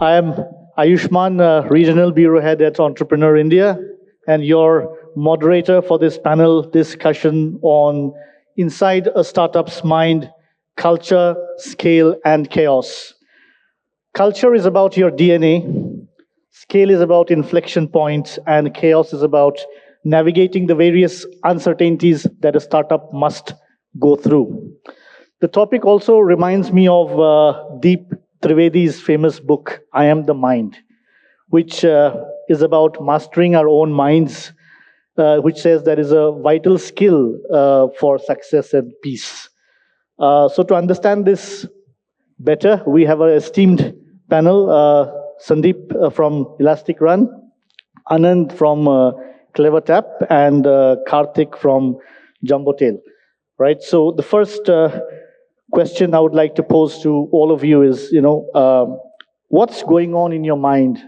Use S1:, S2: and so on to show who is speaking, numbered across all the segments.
S1: I am Ayushman, Regional Bureau Head at Entrepreneur India, and your moderator for this panel discussion on Inside a Startup's Mind, Culture, Scale, and Chaos. Culture is about your DNA, scale is about inflection points, and chaos is about navigating the various uncertainties that a startup must go through. The topic also reminds me of Deep Trivedi's famous book, I Am the Mind, which is about mastering our own minds, which says there is a vital skill for success and peace. So, to understand this better, we have an esteemed panel, Sandeep from Elastic Run, Anand from Clever Tap, and Karthik from Jumbo Tail. Right. So the first question I would like to pose to all of you is, what's going on in your mind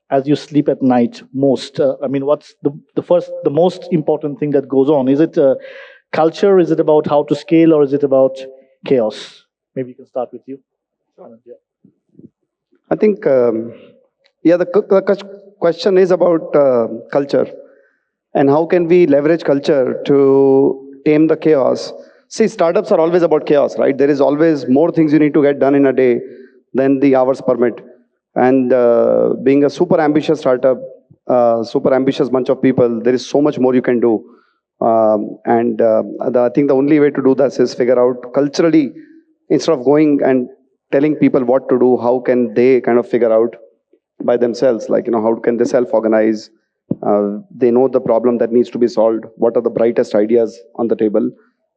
S1: as you sleep at night most? I mean, what's the most important thing that goes on? Is it culture? Is it about how to scale, or is it about chaos? Maybe you can start with you. Anand, yeah.
S2: I think, the question is about culture and how can we leverage culture to tame the chaos. See, startups are always about chaos, right? There is always more things you need to get done in a day than the hours permit. And being a super ambitious startup, super ambitious bunch of people, there is so much more you can do. I think the only way to do this is figure out culturally, instead of going and telling people what to do, how can they kind of figure out by themselves, like, how can they self-organize? They know the problem that needs to be solved, what are the brightest ideas on the table,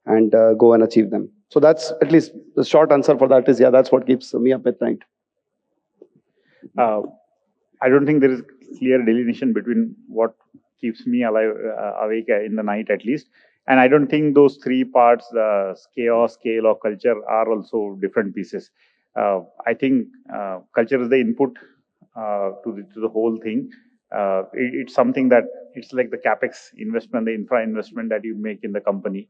S2: and go and achieve them. So that's, at least the short answer for that is, yeah, that's what keeps me up at night.
S3: I don't think there is clear delineation between what keeps me awake in the night, at least. And I don't think those three parts, chaos, scale, or culture, are also different pieces. I think culture is the input to the whole thing. It's something that, it's like the capex investment, the infra investment that you make in the company.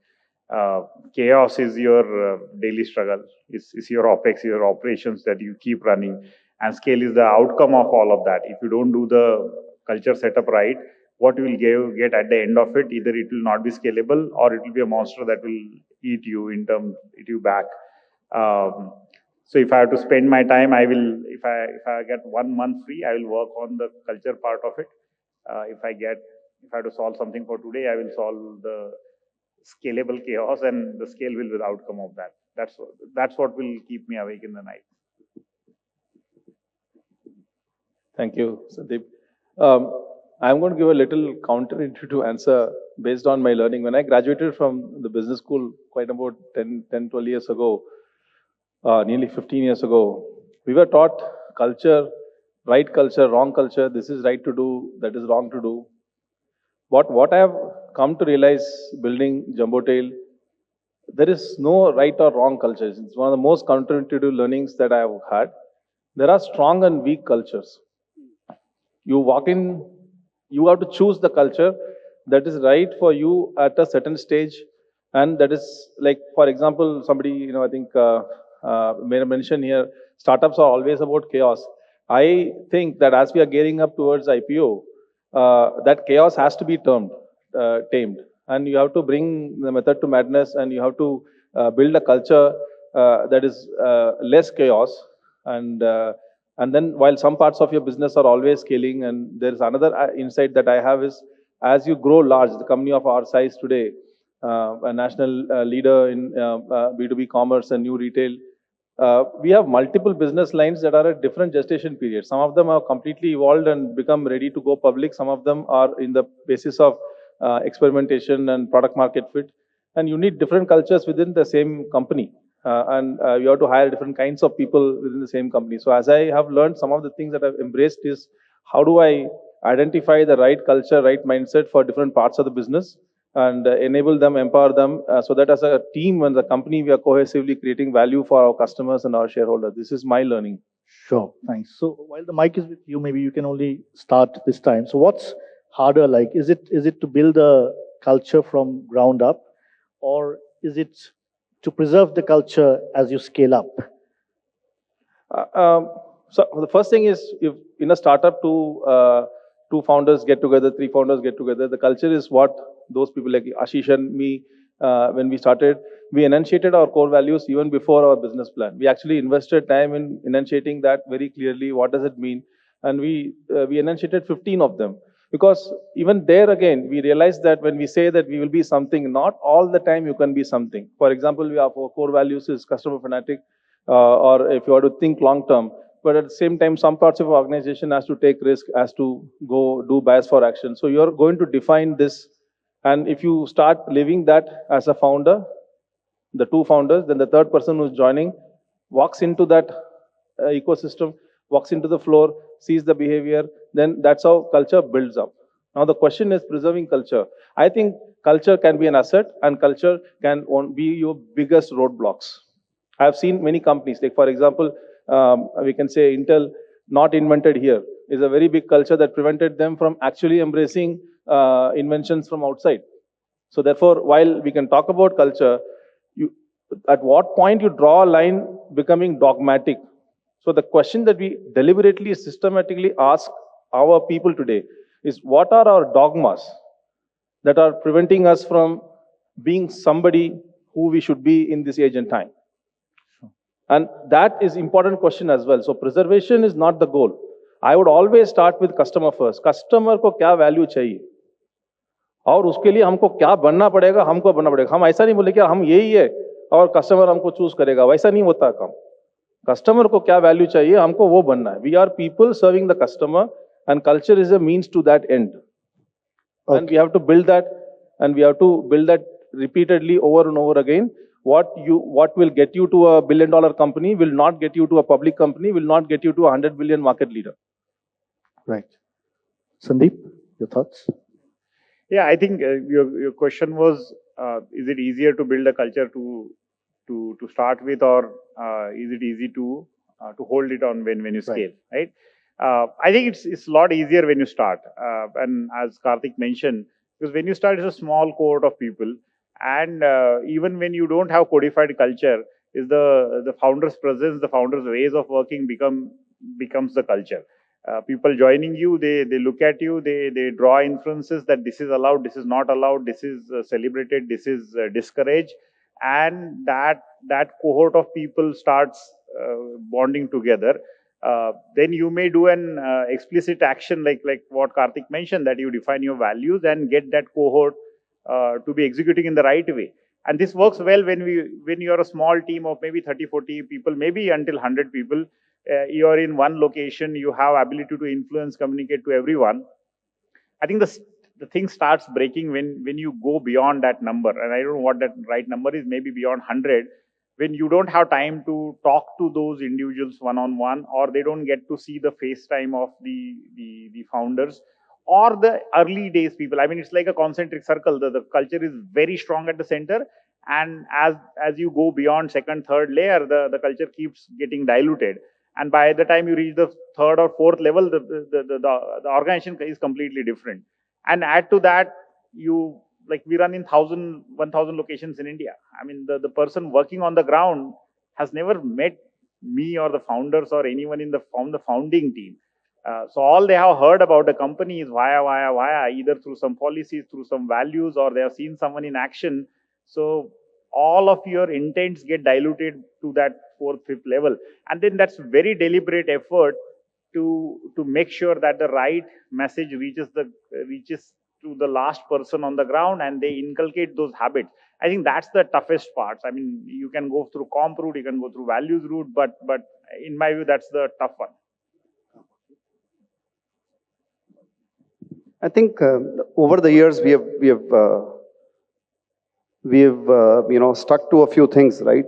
S3: Chaos is your daily struggle. It's your OPEX, your operations that you keep running. And scale is the outcome of all of that. If you don't do the culture setup right, what you will get at the end of it, either it will not be scalable, or it will be a monster that will eat you back. So if I have to spend my time, I will, if I get 1 month free, I will work on the culture part of it. If I have to solve something for today, I will solve the scalable chaos, and the scale will be the outcome of that. That's what will keep me awake in the night.
S4: Thank you, Sandeep. I'm going to give a little counterintuitive answer based on my learning. When I graduated from the business school quite about 10, 12 years ago, nearly 15 years ago, we were taught culture, right culture, wrong culture, this is right to do, that is wrong to do. What I have come to realize building Jumbo Tail, there is no right or wrong cultures. It's one of the most counterintuitive learnings that I have had. There are strong and weak cultures. You walk in, you have to choose the culture that is right for you at a certain stage. And that is, like, for example, somebody, I think made a mention here, startups are always about chaos. I think that as we are gearing up towards IPO, that chaos has to be tamed. And you have to bring the method to madness, and you have to build a culture that is less chaos. And then, while some parts of your business are always scaling, and there is another insight that I have is, as you grow large, the company of our size today, a national leader in B2B commerce and new retail, we have multiple business lines that are at different gestation periods. Some of them are completely evolved and become ready to go public. Some of them are in the basis of experimentation and product market fit. And you need different cultures within the same company. And you have to hire different kinds of people within the same company. So as I have learned, some of the things that I've embraced is, how do I identify the right culture, right mindset for different parts of the business, and enable them, empower them, so that as a team and the company, we are cohesively creating value for our customers and our shareholders. This is my learning.
S1: Sure, thanks. So while the mic is with you, maybe you can only start this time. So what's harder? Like, is it to build a culture from ground up, or is it to preserve the culture as you scale up?
S4: So the first thing is, if in a startup, two founders get together, three founders get together, the culture is what those people like Ashish and me, when we started, we enunciated our core values even before our business plan. We actually invested time in enunciating that very clearly. What does it mean? And we enunciated 15 of them. Because even there again, we realized that when we say that we will be something, not all the time you can be something. For example, we have our core values is customer fanatic, or if you want to think long term. But at the same time, some parts of our organization has to take risk, has to go do bias for action. So you're going to define this, and if you start living that as a founder, the two founders, then the third person who's joining walks into that ecosystem, walks into the floor, sees the behavior, then that's how culture builds up. Now the question is preserving culture. I think culture can be an asset, and culture can be your biggest roadblocks. I have seen many companies, like for example, we can say Intel, not invented here, is a very big culture that prevented them from actually embracing inventions from outside. So therefore, while we can talk about culture, at what point you draw a line becoming dogmatic? So the question that we deliberately, systematically ask our people today is, what are our dogmas that are preventing us from being somebody who we should be in this age and time? And that is important question as well. So preservation is not the goal. I would always start with customer first. Customer को क्या value चाहिए और उसके लिए हमको क्या बनना पड़ेगा, हमको बनना पड़ेगा. हम ऐसा नहीं बोले कि हम यही है और कस्टमर हमको चूज करेगा, वैसा नहीं होता काम. कस्टमर को क्या वैल्यू चाहिए, हमको वो बनना है. We are people serving the customer, and culture is a means to that end. And we have to build that, and we have to build that repeatedly over and over again. What will get you to a $1 billion company will not get you to a public company, will not get you to a 100 billion market leader.
S1: Right. Sandeep, your thoughts?
S3: Yeah, I think your question was, is it easier to build a culture to start with, or is it easy to hold it on when you scale, right? I think it's a lot easier when you start, and as Karthik mentioned, because when you start, it's a small cohort of people, and even when you don't have codified culture, is the founder's presence, the founder's ways of working becomes the culture. People joining you, they look at you, they draw inferences that this is allowed, this is not allowed, this is celebrated, this is discouraged, and that cohort of people starts bonding together. Then you may do an explicit action like what Karthik mentioned, that you define your values and get that cohort to be executing in the right way. And this works well when you are a small team of maybe 30-40 people, maybe until 100 people. You are in one location, you have ability to influence, communicate to everyone. I think the thing starts breaking when you go beyond that number, and I don't know what that right number is, maybe beyond 100, when you don't have time to talk to those individuals one-on-one, or they don't get to see the face time of the founders, or the early days people. I mean, it's like a concentric circle. The culture is very strong at the center, and as you go beyond second, third layer, the culture keeps getting diluted. And by the time you reach the third or fourth level, the organization is completely different. And add to that, we run in 1,000 locations in India. I mean, the person working on the ground has never met me or the founders or anyone in the founding team. So all they have heard about the company is via, either through some policies, through some values, or they have seen someone in action. So all of your intents get diluted to that fourth, fifth level. And then that's very deliberate effort to make sure that the right message reaches to the last person on the ground, and they inculcate those habits. I think that's the toughest part. I mean, you can go through comp route, you can go through values route, but in my view, that's the tough one.
S2: I think over the years we have stuck to a few things, right?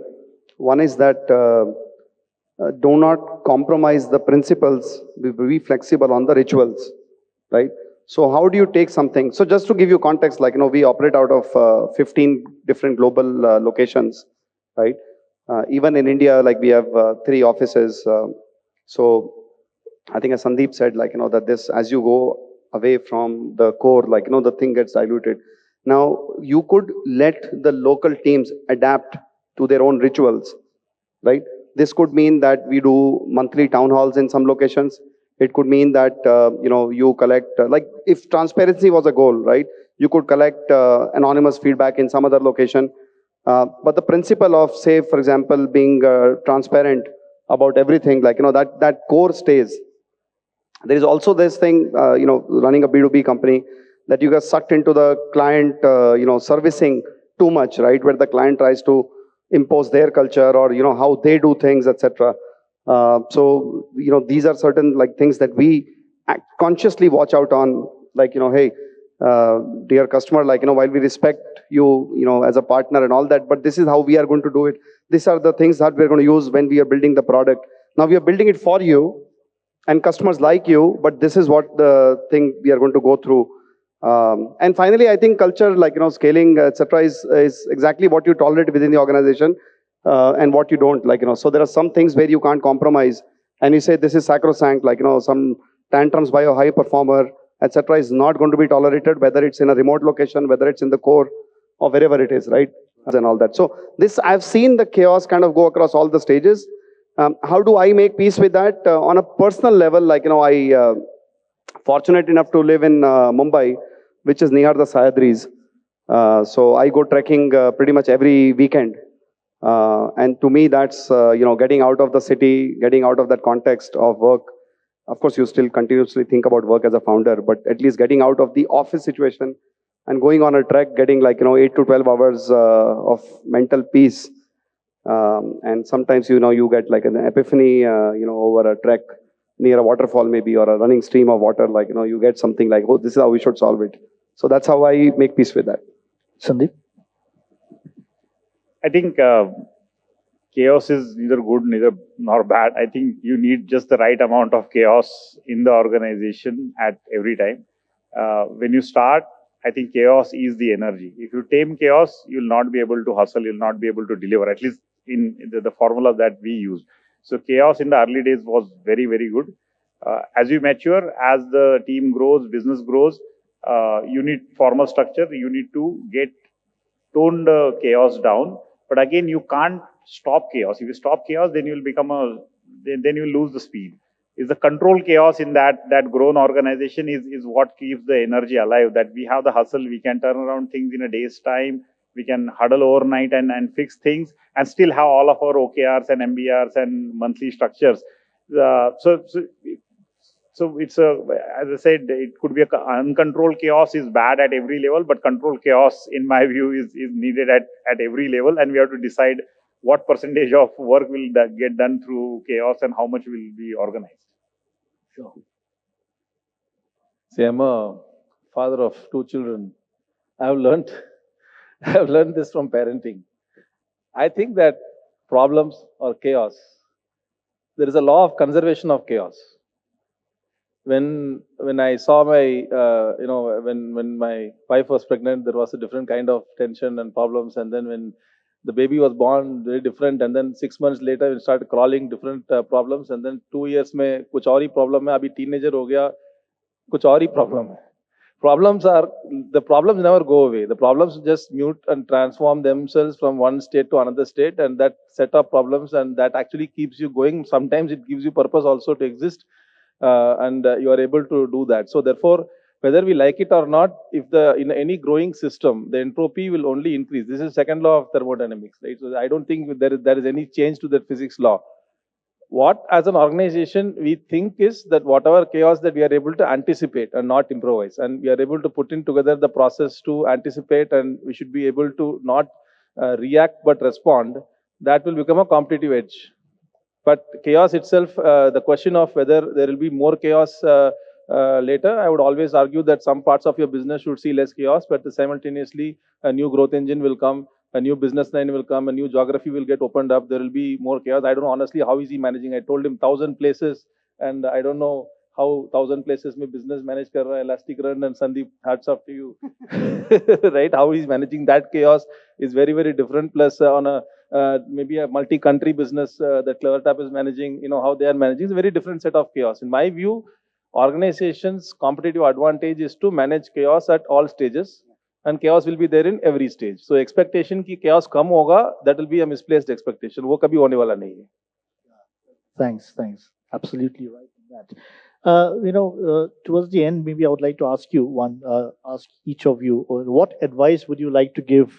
S2: One is that do not compromise the principles. Be flexible on the rituals, right? So how do you take something? So just to give you context, we operate out of 15 different global locations, right? Even in India, we have 3 offices. So I think as Sandeep said, that this, as you go away from the core, the thing gets diluted. Now, you could let the local teams adapt to their own rituals, right? This could mean that we do monthly town halls in some locations. It could mean that you collect like if transparency was a goal, right? You could collect anonymous feedback in some other location. But the principle of, say, for example, being transparent about everything, like that core stays. There is also this thing, running a B2B company, that you get sucked into the client, servicing too much, right? Where the client tries to impose their culture or, how they do things, etc. So, these are certain like things that we consciously watch out on, like, hey, dear customer, like, while we respect you, as a partner and all that, but this is how we are going to do it. These are the things that we're going to use when we are building the product. Now we are building it for you, and customers like you, but this is what the thing we are going to go through. And finally, I think culture, like, scaling, etc., is exactly what you tolerate within the organization and what you don't, like, so there are some things where you can't compromise, and you say this is sacrosanct, like, some tantrums by a high performer, etc., is not going to be tolerated, whether it's in a remote location, whether it's in the core, or wherever it is, right? And all that. So this, I've seen the chaos kind of go across all the stages. How do I make peace with that? On a personal level, like, I fortunate enough to live in Mumbai, which is near the Sayadris. So I go trekking pretty much every weekend. And to me, that's, getting out of the city, getting out of that context of work. Of course, you still continuously think about work as a founder, but at least getting out of the office situation and going on a trek, getting like, 8 to 12 hours of mental peace. And sometimes, you get like an epiphany, over a trek near a waterfall maybe, or a running stream of water, like, you get something like, oh, this is how we should solve it. So that's how I make peace with that.
S1: Sandeep?
S3: I think chaos is neither good nor bad. I think you need just the right amount of chaos in the organization at every time. When you start, I think chaos is the energy. If you tame chaos, you'll not be able to hustle, you'll not be able to deliver, at least in the formula that we use. So chaos in the early days was very, very good. As you mature, as the team grows, business grows, you need formal structure, you need to tone the chaos down. But again, you can't stop chaos. If you stop chaos, then you'll then you'll lose the speed. Is the control chaos in that grown organization is what keeps the energy alive. That we have the hustle, we can turn around things in a day's time, we can huddle overnight and fix things, and still have all of our OKRs and MBRs and monthly structures. So it's as I said, it could be uncontrolled chaos is bad at every level, but controlled chaos, in my view, is needed at every level, and we have to decide what percentage of work will get done through chaos and how much will be organized.
S1: Sure.
S4: See, I'm a father of 2 children. I've learned this from parenting. I think that problems or chaos, there is a law of conservation of chaos. When I saw my, when my wife was pregnant, there was a different kind of tension and problems. And then when the baby was born, very different. And then 6 months later, we started crawling different problems. And then 2 years में कुछ और ही problem है. अभी teenager हो गया, कुछ और ही problem है. The problems never go away. The problems just mute and transform themselves from one state to another state, and that set of problems, and that actually keeps you going. Sometimes it gives you purpose also to exist, and you are able to do that. So therefore, whether we like it or not, if in any growing system, the entropy will only increase. This is second law of thermodynamics, right? So I don't think there is any change to that physics law. What, as an organization, we think is that whatever chaos that we are able to anticipate and not improvise, and we are able to put in together the process to anticipate, and we should be able to not react but respond, that will become a competitive edge. But chaos itself, the question of whether there will be more chaos later, I would always argue that some parts of your business should see less chaos, but simultaneously a new growth engine will come, a new business line will come, a new geography will get opened up, there will be more chaos. I don't know honestly how is he managing. I told him 1,000 places, and I don't know how 1,000 places mein business manage kar raha, elastic run, and Sandeep, hats off to you. Right? How he's managing that chaos is very, very different. Plus on a maybe a multi-country business that CleverTap is managing, how they are managing is a very different set of chaos. In my view, organizations' competitive advantage is to manage chaos at all stages, and chaos will be there in every stage. So expectation ki chaos kam hoga, that will be a misplaced expectation. वो कभी होने वाला नहीं है.
S1: Thanks. Absolutely right in that. Towards the end, maybe I would like to ask each of you, what advice would you like to give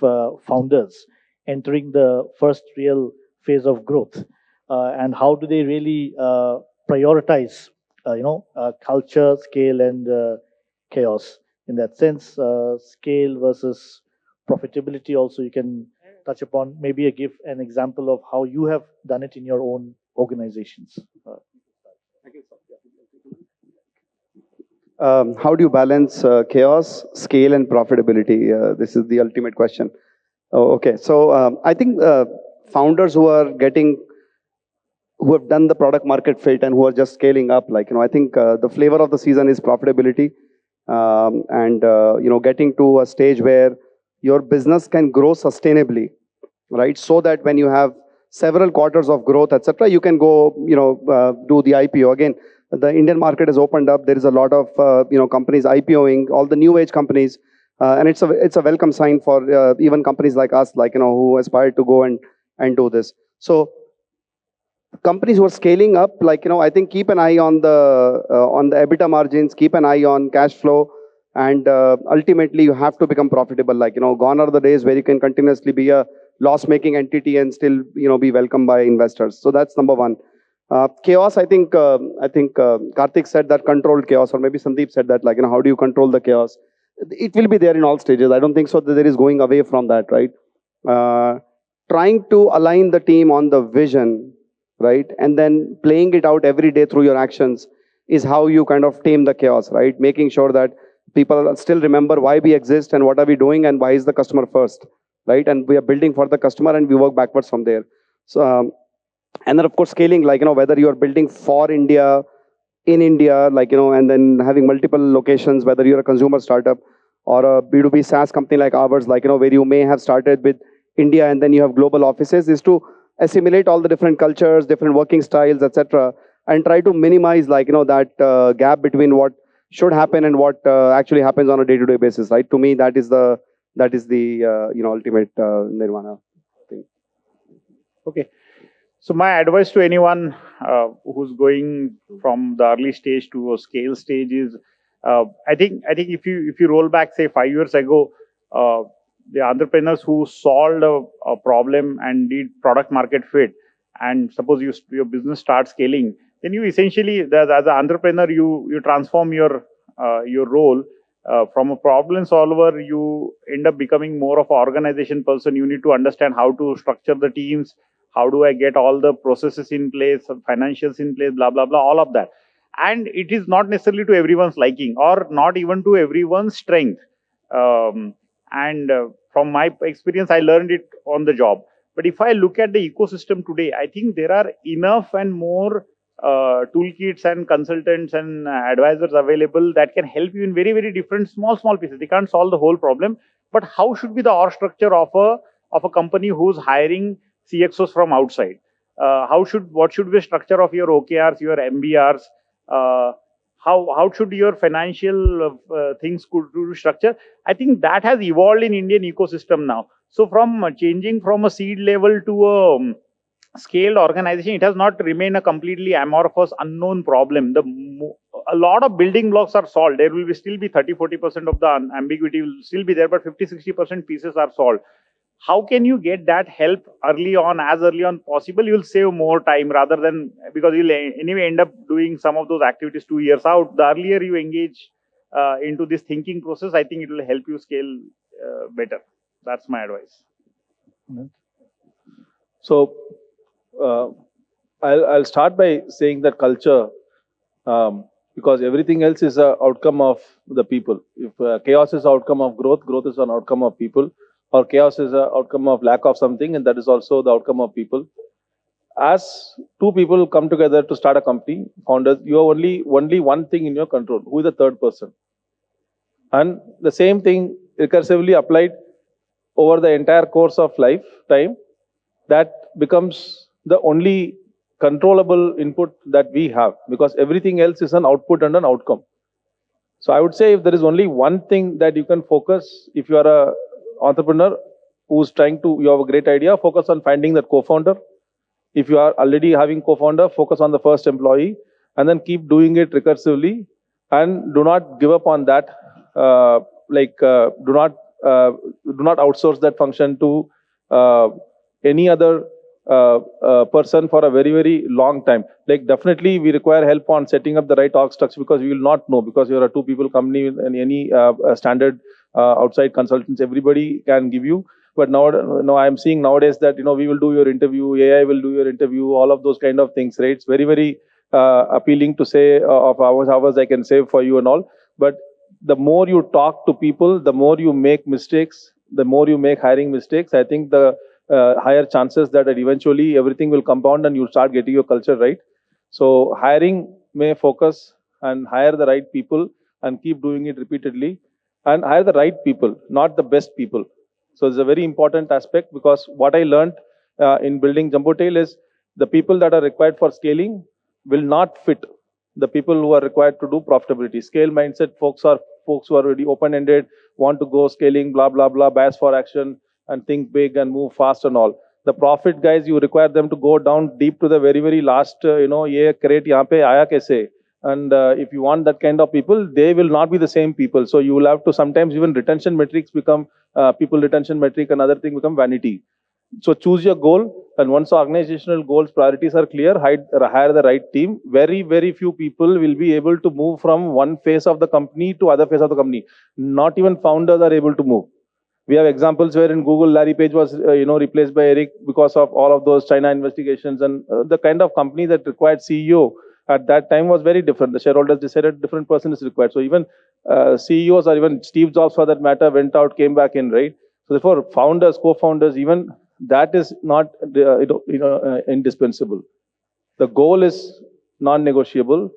S1: founders entering the first real phase of growth, and how do they really prioritize, culture, scale, and chaos in that sense, scale versus profitability. Also, you can touch upon maybe give an example of how you have done it in your own organizations.
S2: How do you balance chaos, scale, and profitability? This is the ultimate question. Oh, okay, so I think founders who have done the product market fit and who are just scaling up, I think the flavor of the season is profitability, and getting to a stage where your business can grow sustainably, right? So that when you have several quarters of growth, etc., you can go, do the IPO again. The Indian market has opened up. There is a lot of companies IPOing, all the new age companies, and it's a welcome sign for even companies like us, who aspire to go and do this. So companies who are scaling up, I think keep an eye on the EBITDA margins, keep an eye on cash flow, and ultimately you have to become profitable. Gone are the days where you can continuously be a loss-making entity and still be welcomed by investors. So that's number one. Chaos, I think Karthik said that controlled chaos, or maybe Sandeep said that, how do you control the chaos? It will be there in all stages. I don't think so that there is going away from that, right? Trying to align the team on the vision, right? And then playing it out every day through your actions is how you kind of tame the chaos, right? Making sure that people still remember why we exist and what are we doing and why is the customer first, right? And we are building for the customer and we work backwards from there. So, and then of course scaling, whether you are building for India, in India, and then having multiple locations, whether you're a consumer startup or a B2B SaaS company like ours, where you may have started with India and then you have global offices, is to assimilate all the different cultures, different working styles, etc., and try to minimize, that gap between what should happen and what actually happens on a day-to-day basis, right? To me, that is the ultimate nirvana thing.
S3: Okay. So my advice to anyone who's going from the early stage to a scale stage is, I think if you roll back, say 5 years ago, the entrepreneurs who solved a problem and did product market fit, and suppose your business starts scaling, then you essentially, as an entrepreneur, you transform your role. From a problem solver, you end up becoming more of an organization person. You need to understand how to structure the teams. How do I get all the processes in place, financials in place, blah, blah, blah, all of that. And it is not necessarily to everyone's liking or not even to everyone's strength. And from my experience, I learned it on the job. But if I look at the ecosystem today, I think there are enough and more toolkits and consultants and advisors available that can help you in very, very different small pieces. They can't solve the whole problem. But how should be the org structure of a company who's hiring CXOs from outside? What should be the structure of your OKRs, your MBRs? How should your financial things could structure? I think that has evolved in Indian ecosystem now. So from changing from a seed level to a scaled organization, it has not remained a completely amorphous, unknown problem. A lot of building blocks are solved. There will still be 30-40% of the ambiguity will still be there, but 50-60% pieces are solved. How can you get that help early on, as early on possible? You'll save more time rather than, because you'll anyway end up doing some of those activities 2 years out. The earlier you engage into this thinking process, I think it will help you scale better. That's my advice.
S4: So I'll start by saying that culture, because everything else is an outcome of the people. If chaos is outcome of growth, growth is an outcome of people. Or chaos is an outcome of lack of something, and that is also the outcome of people. As two people come together to start a company, founders, you have only one thing in your control. Who is the third person? And the same thing recursively applied over the entire course of lifetime, that becomes the only controllable input that we have, because everything else is an output and an outcome. So I would say if there is only one thing that you can focus, if you are a entrepreneur who's you have a great idea, focus on finding that co-founder, If you are already having co-founder, focus on the first employee, and then keep doing it recursively, and do not give up on that. Do not outsource that function to any other person for a very, very long time. Like, definitely we require help on setting up the right org structure, because we will not know, because you're a two people company, and any standard outside consultants, everybody can give you. But now I'm seeing nowadays that, we will do your interview, AI will do your interview, all of those kind of things, right? It's very, very appealing to say of hours I can save for you and all. But the more you talk to people, the more you make mistakes, the more you make hiring mistakes, I think the higher chances that eventually everything will compound and you'll start getting your culture right. So hiring may focus and hire the right people and keep doing it repeatedly, and hire the right people, not the best people. So it's a very important aspect, because what I learned in building Jumbotail is the people that are required for scaling will not fit the people who are required to do profitability. Scale mindset folks are folks who are already open-ended, want to go scaling, blah, blah, blah, bias for action, and think big and move fast and all. The profit guys, you require them to go down deep to the very, very last, ye crate yahan pe aaya kaise? And if you want that kind of people, they will not be the same people. So you will have to, sometimes even retention metrics become, people retention metric, another thing become vanity. So choose your goal, and once organizational goals, priorities are clear, hire the right team. Very, very few people will be able to move from one phase of the company to other phase of the company. Not even founders are able to move. We have examples where in Google, Larry Page was, replaced by Eric because of all of those China investigations, and the kind of company that required CEO at that time was very different. The shareholders decided different person is required. So even CEOs, or even Steve Jobs for that matter, went out, came back in, right? So therefore, founders, co-founders, even that is not indispensable. The goal is non-negotiable.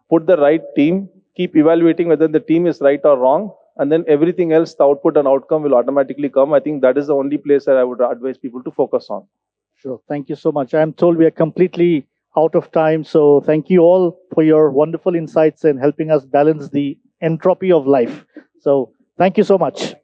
S4: Put the right team, keep evaluating whether the team is right or wrong, and then everything else, the output and outcome will automatically come. I think that is the only place that I would advise people to focus on.
S1: Sure. Thank you so much. I'm told we are completely out of time. So thank you all for your wonderful insights and helping us balance the entropy of life. So thank you so much.